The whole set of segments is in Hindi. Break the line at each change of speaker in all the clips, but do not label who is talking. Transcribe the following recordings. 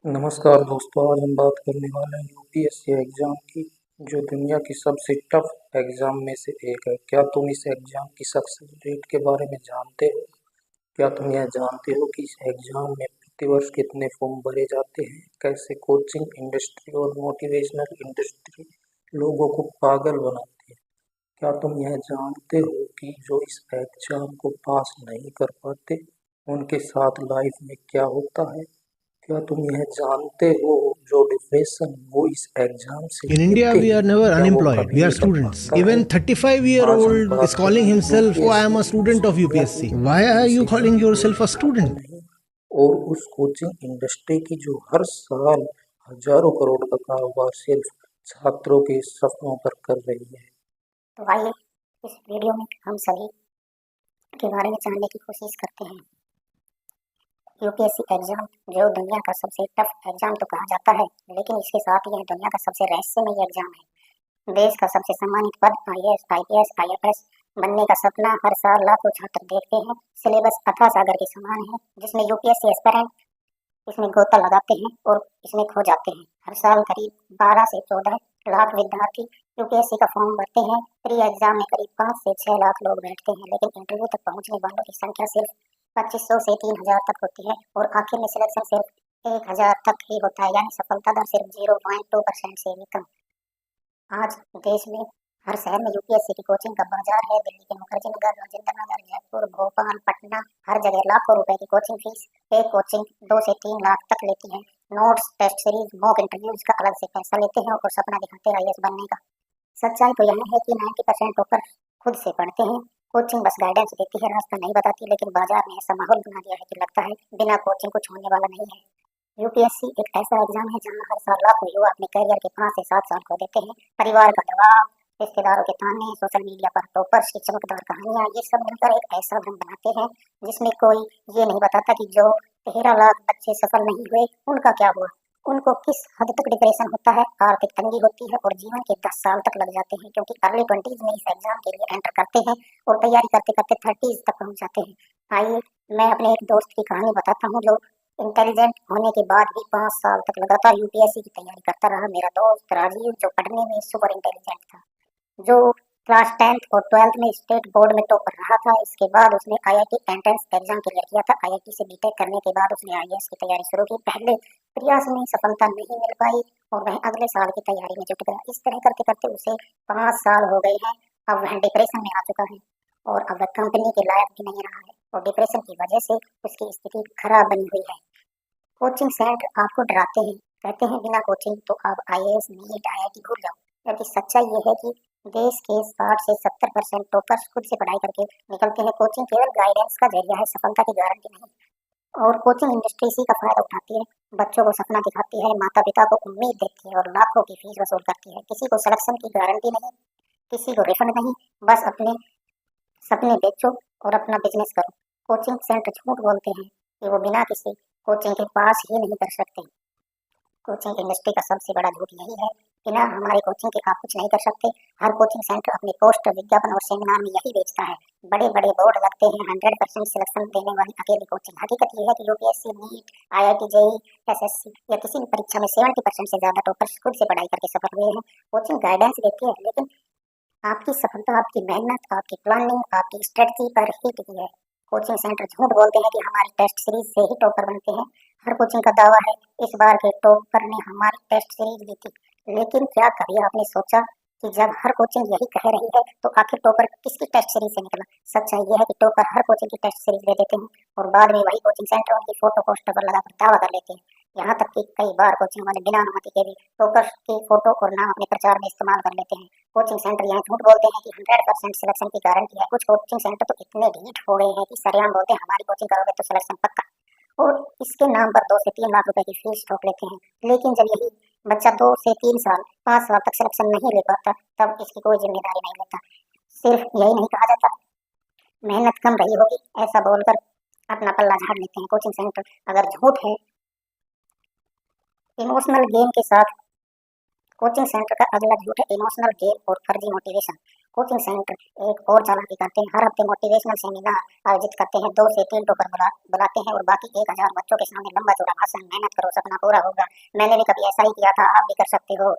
नमस्कार दोस्तों, आज हम बात करने वाले हैं यूपीएससी एग्जाम की, जो दुनिया की सबसे टफ एग्जाम में से एक है। क्या तुम इस एग्जाम की सक्सेस रेट के बारे में जानते हो? क्या तुम यह जानते हो कि इस एग्जाम में प्रतिवर्ष कितने फॉर्म भरे जाते हैं? कैसे कोचिंग इंडस्ट्री और मोटिवेशनल इंडस्ट्री लोगों को पागल बनाती है? क्या तुम यह जानते हो कि जो इस एग्जाम को पास नहीं कर पाते, उनके साथ लाइफ में क्या होता है? क्या तुम यह जानते हो जो डिप्रेशन वो इस एग्जाम से
In India,
लेते
we
हैं,
are never
क्या वो
unemployed.
कभी
We are
निकल
students.
पाता है?
Even 35-year
आज हम
old is
बात
calling
करेंगे
himself, oh, I am
UPSC
a student of
India की
UPSC. Why are you
institution
calling
कोई
yourself a
खाते
student?
नहीं, और उस कोचिंग इंडस्ट्री की जो हर साल हजारों करोड़ का कारोबार सिर्फ छात्रों के सपनों पर कर रही है।
तो आइए इस वीडियो में हम सभी के बारे में जानने की कोशिश करते हैं। यूपीएससी एग्जाम जो दुनिया का सबसे टफ एग्जाम तो कहा जाता है, लेकिन इसके साथ यह दुनिया का सबसे रहस्यमय एग्जाम है। देश का सबसे सम्मानित पद आईएएस, आईपीएस, आईएफएस बनने का सपना हर साल लाखों छात्र देखते हैं। सिलेबस अथाह सागर के समान है, जिसमें यूपीएससी एस्पिरेंट इसमें गोता लगाते हैं और इसमें खो जाते हैं। हर साल करीब 12 से 14 लाख विद्यार्थी यूपीएससी का फॉर्म भरते हैं। प्री एग्जाम में करीब 5 से 6 लाख लोग बैठते हैं, लेकिन इंटरव्यू तक पहुंचने वालों की संख्या सिर्फ 2500 से 3000 तक होती है और आखिर में सिलेक्शन सिर्फ 1000 तक ही होता है, यानी सफलता दर सिर्फ 0.2% से भी कम। आज देश में हर शहर में यूपीएससी की कोचिंग का बाजार है। दिल्ली के मुखर्जी नगर, राजेंद्र नगर, जयपुर, भोपाल, पटना, हर जगह लाखों रुपए की कोचिंग फीस। एक कोचिंग 2 से 3 लाख तक लेती है। Notes, test series, mock interviews का अलग से पैसा लेते हैं और सपना दिखाते हैं आईएएस बनने का। सच्चाई तो यह है कि 90% टॉपर खुद से पढ़ते हैं। कोचिंग बस गाइडेंस देती है, रास्ता नहीं बताती, लेकिन बाजार ने ऐसा माहौल बना दिया है कि लगता है बिना कोचिंग कुछ होने वाला नहीं है। यूपीएससी एक ऐसा एग्जाम है जहां हर साल लाखों युवा अपने करियर के 5 से 7 साल खो देते हैं। परिवार का दबाव, रिश्तेदारों के ताने, सोशल मीडिया पर टॉपर्स की चमकदार कहानियां, ये सब मिलकर एक ऐसा भ्रम बनाते हैं जिसमें कोई ये नहीं बताता कि जो 13 लाख बच्चे सफल नहीं हुए, उनका क्या हुआ, उनको किस हद तक डिप्रेशन होता है, आर्थिक तंगी होती है और जीवन के 10 साल तक लग जाते हैं, क्योंकि अर्ली 20s में इस एग्जाम के लिए एंटर करते हैं और तैयारी करते करते 30s तक पहुंच जाते हैं। आइए मैं अपने एक दोस्त की कहानी बताता हूँ, जो इंटेलिजेंट होने के बाद भी 5 साल तक लगातार यूपीएससी की तैयारी करता रहा। मेरा दोस्त राजीव, जो पढ़ने में सुपर इंटेलिजेंट था, जो क्लास 10th और 12th में स्टेट बोर्ड में टॉपर रहा था। इसके बाद उसने आईआईटी एंट्रेंस एग्जाम क्लियर किया था। आईआईटी से बीटेक करने के बाद उसने आईएएस की तैयारी शुरू की। पहले प्रयास में सफलता नहीं मिल पाई और वह अगले साल की तैयारी में जुट गया। इस तरह करते करते उसे 5 साल हो गए हैं। अब वह डिप्रेशन में आ चुका है और अब वह कंपनी के लायक भी नहीं रहा है और डिप्रेशन की वजह से उसकी स्थिति खराब बनी हुई है। कोचिंग सेंटर आपको डराते हैं, कहते हैं बिना कोचिंग तो आप आईएएस, नीट, आईआईटी भूल जाओ। जबकि सच्चाई ये है कि देश के 60 से 70% टॉपर्स खुद से पढ़ाई करके निकलते हैं। कोचिंग केवल गाइडेंस का जरिया है, सफलता की गारंटी नहीं। और कोचिंग इंडस्ट्री इसी का फायदा उठाती है। बच्चों को सपना दिखाती है, माता पिता को उम्मीद देती है और लाखों की फीस वसूल करती है। किसी को सिलेक्शन की गारंटी नहीं, किसी को रिफंड नहीं, बस अपने सपने बेचो और अपना बिजनेस करो। कोचिंग सेंटर झूठ बोलते हैं कि वो बिना किसी कोचिंग के पास ही नहीं कर सकते। कोचिंग इंडस्ट्री का सबसे बड़ा झूठ यही है, बिना हमारे कोचिंग के आप कुछ नहीं कर सकते। हर कोचिंग सेंटर अपने पोस्टर, विज्ञापन और सेमिनार में यही बेचता है। बड़े बड़े बोर्ड लगते हैं, 100% सिलेक्शन देने वाली अकेली कोचिंग। हकीकत यह है कि UPSC, NEET, IIT, JEE, SSC या किसी भी परीक्षा में 70% से ज्यादा टॉपर्स खुद से पढ़ाई करके सफल हुए हैं। कोचिंग गाइडेंस देती है, लेकिन आपकी सफलता आपकी मेहनत, आपकी प्लानिंग, आपकी स्ट्रेटजी पर ही टिकी है। कोचिंग सेंटर झूठ बोलते हैं कि हमारी टेस्ट सीरीज से ही टॉपर बनते हैं। हर कोचिंग का दावा है इस बार के टॉपर ने हमारी टेस्ट सीरीज दी थी, लेकिन क्या कभी आपने सोचा कि जब हर कोचिंग यही कह रही है तो आखिर टॉपर किसकी टेस्ट सीरीज से निकला? सच्चाई यह है कि टॉपर हर कोचिंग की टेस्ट सीरीज दे देते हैं और बाद में वही कोचिंग सेंटर उनकी फोटो पोस्टर पर लगाकर दावा कर लेते हैं। यहाँ तक कि कई बार कोचिंग वाले बिना अनुमति के भी टॉपर की फोटो और नाम अपने प्रचार में इस्तेमाल कर लेते हैं। कोचिंग सेंटर यहाँ झूठ बोलते हैं कि 100% सिलेक्शन की गारंटी है। कुछ कोचिंग सेंटर तो इतने ढीठ हो गए हैं कि सरेआम बोलते हैं हमारी कोचिंग करोगे तो सिलेक्शन पक्का, और इसके नाम पर 2 से 3 लाख रुपए की फीस ठोक लेते हैं। लेकिन जब यही बच्चा 2 से 3 साल, 5 साल तक सिलेक्शन नहीं ले पाता, तब इसकी कोई जिम्मेदारी नहीं लेता। सिर्फ यही नहीं कहा जाता मेहनत कम रही होगी, ऐसा बोलकर अपना पल्ला झाड़ लेते हैं। कोचिंग सेंटर अगर झूठ है, इमोशनल गेम के साथ कोचिंग सेंटर का अगला झूठ है इमोशनल गेम और फर्जी मोटिवेशन। कोचिंग सेंटर एक और चालाकी करते हैं, हर हफ्ते मोटिवेशनल सेमिनार आयोजित करते हैं, 2 से 3 टॉपर बुलाते हैं और बाकी 1000 बच्चों के सामने लंबा चौड़ा भाषण, मेहनत करो सपना पूरा होगा। मैंने भी कभी ऐसा ही किया था, आप भी कर सकते हो।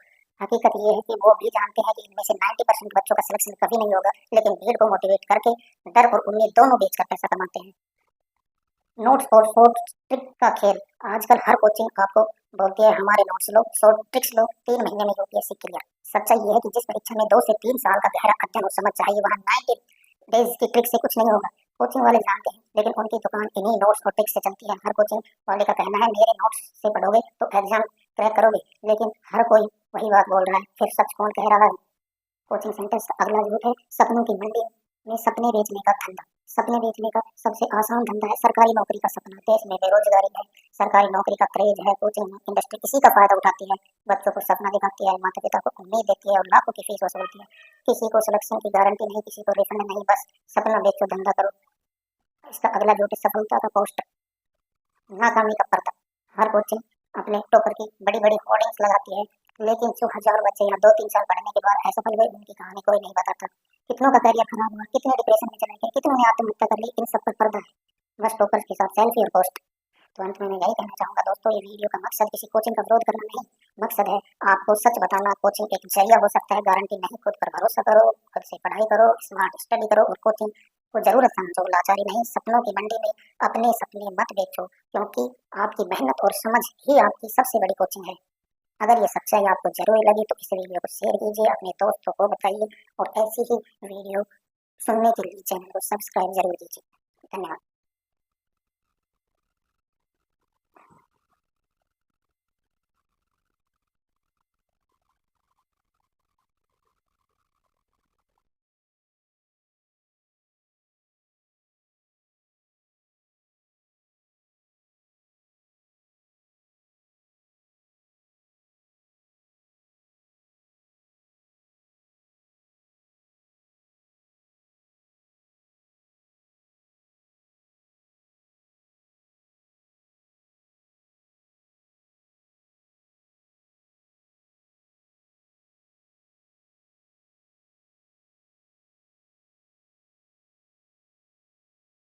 हकीकत ये है कि वो भी जानते हैं कि इनमें से 90% बच्चों का सिलेक्शन कभी नहीं होगा, लेकिन भीड़ को मोटिवेट करके डर और उम्मीद दोनों बेचकर पैसा कमाते हैं। नोट्स और शॉर्ट ट्रिक का खेल। आजकल हर कोचिंग आपको बोलती है हमारे नोट्स लो, शॉर्ट ट्रिक्स लो, 3 महीने में यूपीएससी क्लियर। सच्चाई ये है कि जिस परीक्षा में 2 से 3 साल का गहरा अध्ययन और समझ चाहिए, वहाँ 90 डेज की ट्रिक से कुछ नहीं होगा। कोचिंग वाले जानते हैं, लेकिन उनकी दुकान इन्हीं नोट्स और ट्रिक्स से चलती है। हर कोचिंग वाले का कहना है मेरे नोट्स से पढ़ोगे तो एग्जाम क्रैक करोगे, लेकिन हर कोई वही बात बोल रहा है, फिर सच कौन कह रहा है? कोचिंग सेंटर का अगला रूट है सपनों की मंडी में सपने बेचने का धंधा। सपने बेचने का सबसे आसान धंधा है सरकारी नौकरी का सपना। देश में बेरोजगारी है, सरकारी नौकरी का क्रेज है, कोचिंग इंडस्ट्री इसी का फायदा उठाती है। बच्चों को सपना दिखाती है, माता पिता को उम्मीद देती है और लाखों की फीस वसूलती है। किसी को सिलेक्शन की गारंटी नहीं, किसी को रिफंड नहीं, बस सपना बेचो, धंधा करो। इसका अगला रूट है सफलता का पोस्टर, नाकामी का पर्दा। हर कोचिंग अपने टॉपर की बड़ी बड़ी होर्डिंग्स लगाती है, लेकिन जो हजारों बच्चे यहाँ 2-3 साल पढ़ने के बाद असफल हुए, उनकी कहानी कोई नहीं बताता। कितनों का करियर खराब हुआ, कितने डिप्रेशन में चले गए, कितनों ने आत्महत्या कर ली, इन सब पर पर्दा है। बस टॉपर्स के साथ सेल्फी और पोस्ट। तो अंत में मैं यही कहना चाहूंगा दोस्तों, ये वीडियो का मकसद किसी कोचिंग का विरोध करना नहीं, मकसद है आपको सच बताना। कोचिंग एक जरिया हो सकता है, गारंटी नहीं। खुद पर भरोसा करो, खुद से पढ़ाई करो, स्मार्ट स्टडी करो और कोचिंग को जरूरत समझो, लाचारी नहीं। सपनों की मंडी में अपने सपने मत बेचो, क्योंकि आपकी मेहनत और समझ ही आपकी सबसे बड़ी कोचिंग है। अगर ये सच्चाई आपको जरूरी लगी तो इस वीडियो को शेयर कीजिए, अपने दोस्तों को बताइए और ऐसी ही वीडियो सुनने के लिए चैनल को सब्सक्राइब जरूर कीजिए। धन्यवाद।